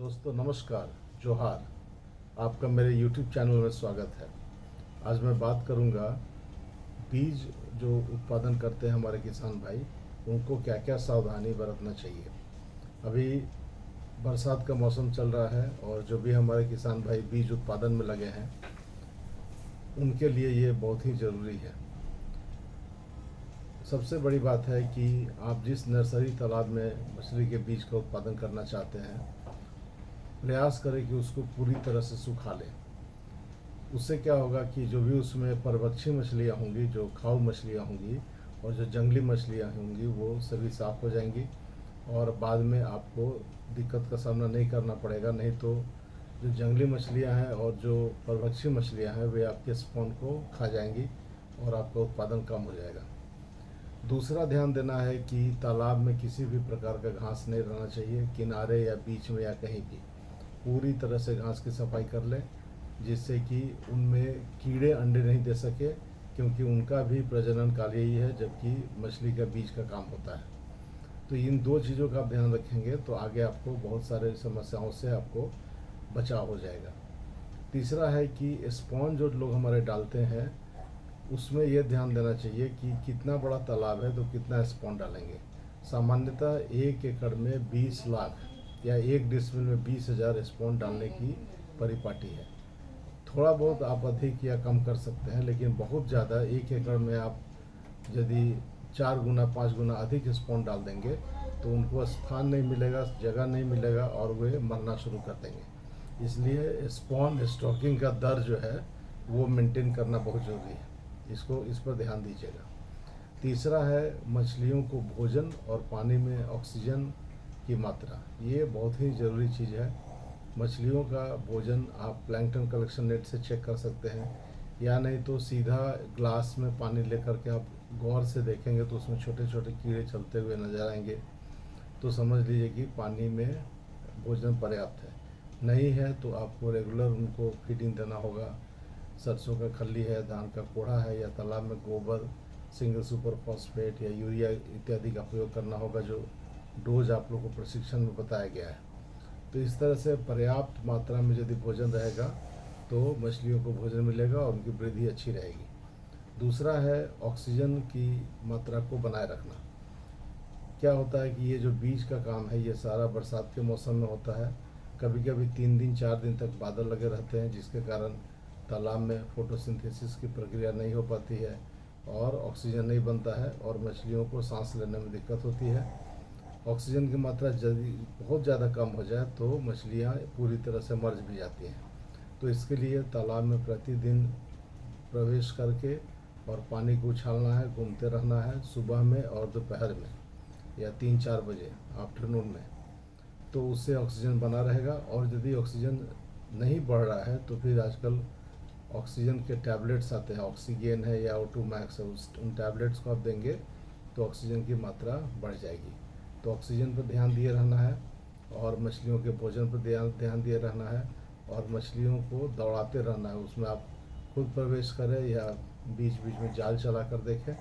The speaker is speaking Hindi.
दोस्तों नमस्कार, जोहार। आपका मेरे YouTube चैनल में स्वागत है। आज मैं बात करूंगा बीज जो उत्पादन करते हैं हमारे किसान भाई, उनको क्या क्या सावधानी बरतना चाहिए। अभी बरसात का मौसम चल रहा है और जो भी हमारे किसान भाई बीज उत्पादन में लगे हैं उनके लिए ये बहुत ही ज़रूरी है। सबसे बड़ी बात है कि आप जिस नर्सरी तालाब में मछली के बीज का उत्पादन करना चाहते हैं, प्रयास करें कि उसको पूरी तरह से सुखा लें। उससे क्या होगा कि जो भी उसमें परभक्षी मछलियाँ होंगी, जो खाऊ मछलियाँ होंगी और जो जंगली मछलियाँ होंगी, वो सभी साफ़ हो जाएंगी और बाद में आपको दिक्कत का सामना नहीं करना पड़ेगा। नहीं तो जो जंगली मछलियाँ हैं और जो परभक्षी मछलियाँ हैं वे आपके स्पॉन को खा जाएंगी और आपका उत्पादन कम हो जाएगा। दूसरा ध्यान देना है कि तालाब में किसी भी प्रकार का घास नहीं रहना चाहिए, किनारे या बीच में या कहीं भी। पूरी तरह से घास की सफाई कर लें जिससे कि उनमें कीड़े अंडे नहीं दे सके, क्योंकि उनका भी प्रजनन काल यही है, जबकि मछली का बीज का काम होता है। तो इन दो चीज़ों का आप ध्यान रखेंगे तो आगे आपको बहुत सारे समस्याओं से आपको बचाव हो जाएगा। तीसरा है कि स्पॉन जो लोग हमारे डालते हैं उसमें यह ध्यान देना चाहिए कि कितना बड़ा तालाब है तो कितना स्पॉन डालेंगे। सामान्यतः 1 एकड़ में 20 लाख या 1 डिसमिल में 20,000 स्पॉन डालने की परिपाटी है। थोड़ा बहुत आप अधिक या कम कर सकते हैं, लेकिन बहुत ज़्यादा 1 एकड़ में आप यदि 4 गुना 5 गुना अधिक स्पॉन डाल देंगे तो उनको स्थान नहीं मिलेगा, जगह नहीं मिलेगा और वे मरना शुरू कर देंगे। इसलिए स्पॉन स्टॉकिंग का दर जो है वो मेंटेन करना बहुत ज़रूरी है। इस पर ध्यान दीजिएगा। तीसरा है मछलियों को भोजन और पानी में ऑक्सीजन की मात्रा। ये बहुत ही ज़रूरी चीज़ है। मछलियों का भोजन आप प्लैंकटन कलेक्शन नेट से चेक कर सकते हैं, या नहीं तो सीधा ग्लास में पानी लेकर के आप गौर से देखेंगे तो उसमें छोटे छोटे कीड़े चलते हुए नजर आएंगे। तो समझ लीजिए कि पानी में भोजन पर्याप्त है। नहीं है तो आपको रेगुलर उनको फीडिंग देना होगा। सरसों का खल्ली है, धान का कोढ़ा है, या तालाब में गोबर, सिंगल सुपर फॉस्फेट या यूरिया इत्यादि का प्रयोग करना होगा, जो डोज आप लोगों को प्रशिक्षण में बताया गया है। तो इस तरह से पर्याप्त मात्रा में यदि भोजन रहेगा तो मछलियों को भोजन मिलेगा और उनकी वृद्धि अच्छी रहेगी। दूसरा है ऑक्सीजन की मात्रा को बनाए रखना। क्या होता है कि ये जो बीज का काम है ये सारा बरसात के मौसम में होता है। कभी कभी 3 दिन 4 दिन तक बादल लगे रहते हैं, जिसके कारण तालाब में फोटोसिंथेसिस की प्रक्रिया नहीं हो पाती है और ऑक्सीजन नहीं बनता है और मछलियों को सांस लेने में दिक्कत होती है। ऑक्सीजन की मात्रा यदि बहुत ज़्यादा कम हो जाए तो मछलियाँ पूरी तरह से मर भी जाती हैं। तो इसके लिए तालाब में प्रतिदिन प्रवेश करके और पानी को उछालना है, घूमते रहना है, सुबह में और दोपहर में या 3-4 बजे आफ्टरनून में। तो उससे ऑक्सीजन बना रहेगा। और यदि ऑक्सीजन नहीं बढ़ रहा है तो फिर आजकल ऑक्सीजन के टैबलेट्स आते हैं, ऑक्सीगेन है या O2 मैक्स है, उन टैबलेट्स को आप देंगे तो ऑक्सीजन की मात्रा बढ़ जाएगी। तो ऑक्सीजन पर ध्यान दिए रहना है और मछलियों के भोजन पर ध्यान दिए रहना है और मछलियों को दौड़ाते रहना है। उसमें आप खुद प्रवेश करें या बीच बीच में जाल चला कर देखें